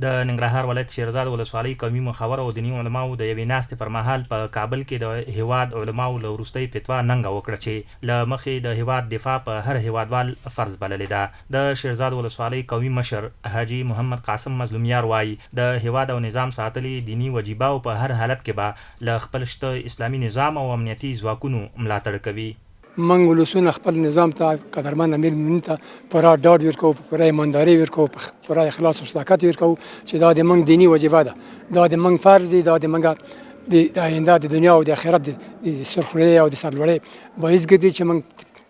د ننګرهار ولایت شیرزاد ولسوالۍ قومي مخور او دیني علماو د یوې ناستې پر مهال په کابل کې د هیواد علماو له وروستۍ فتوا ننګه وکړه چې له مخې د هیواد دفاع په هر هیوادوال فرض بللې ده. د شیرزاد ولسوالۍ قومي مشر حاجي محمد قاسم مظلومیار وایي د هیواد او نظام ساتلي دیني وجیبه او په هر حالت کې به له خپل شته اسلامي نظام او امنیتي ځواکونو ملاتړ کوي. موږ ولسونه خپل نظام ته قدرمن امیر المؤمنین ته پوره ډاډ ورکوو، په پوره ایمانداري ورکوو، په پوره اخلاص او صداقت ورکوو چې دا د موږ دیني وجیبه ده، دا د موږ فرض دی، دا د موږ د آینده د دنیا او د آخرت د سرخوړۍ او د سرلوړۍ باعث ګرځي چې موږ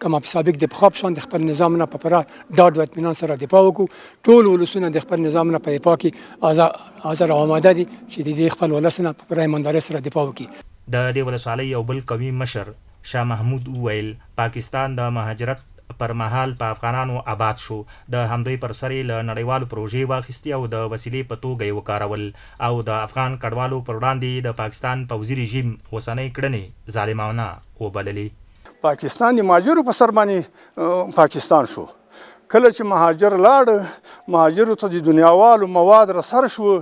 کما په سابق د پخوا په شان د خپل نظام نه په پوره ډاډ او اطمینان سره دفاع وکړو. ټول ولسونه د خپل نظام نه په دفاع کې حاضر او آماده دي چې د دې خپل ولس نه په پوره ایماندارۍ سره دفاع وکړي. د دې ولسوالۍ یو بل قومي مشر شاه محمود وویل پاکستان د مهاجرت پر مهال په افغانانو آباد شو، د همدوی پر سر یې له نړیوالو پروژې واخیستې او د وسیلې په توګه یې وکارول او د افغان کډوالو پر وړاندې د پاکستان پوځي رژیم اوسنۍ کړنې ظالمانه وبللې. پاکستان د مهاجرو په سر باندې پاکستان شو. کله چې مهاجر لاړ، مهاجرو ته د دنیاوالو مواد رسر شو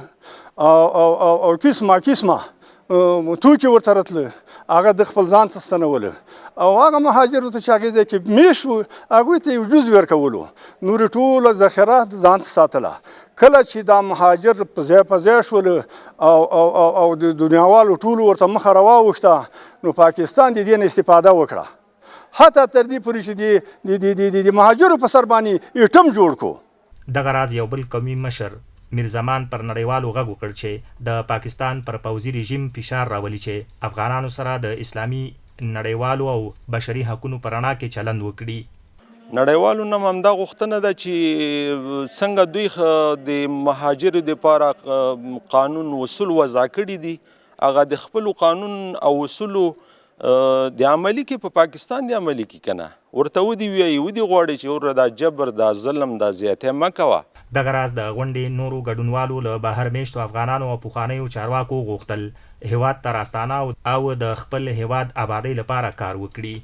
او قسمه توکي ورته راتله، هغه د خپل ځان ته ستنوله او هغه مهاجرو ته چې هغې ځای کې میشت وو هغوی ته یو جز ورکولو، نور ټوله ذخیره ځان ته ساتله. کله چې دا مهاجر په ځای شول او د دنیاوالو ټولو ورته مخه راواوښته، نو پاکستان د دې نه استفاده وکړه، حتی تر دې پورې چې د مهاجرو په سر باندې ایټم جوړ کړو. دغه راز یو بل قومي مشر میرزمان پر نړیوالو غږ وکړ چې د پاکستان پر پوځي رژیم فشار راولي چې افغانانو سره د اسلامي نړیوالو او بشري حقونو په رڼا کې چلند وکړي. نړیوالو نه همدا غوښتنه ده چې څنګه دوی د مهاجرو دپاره قانون اصول وضع کړي دي، هغه د خپلو قانون او اصولو د عملي کې په پاکستان د عملي کې کنه ورته ودی وایي ودی غواړي چې ور دا جبر دا ظلم دا زیاتی مه کوه. دغه راز د غونډې نورو ګډونوالو له بهر میشتو افغانانو او پخوانیو چارواکو غوښتل هیواد ته راستانه او د خپل هیواد آبادۍ لپاره کار وکړي.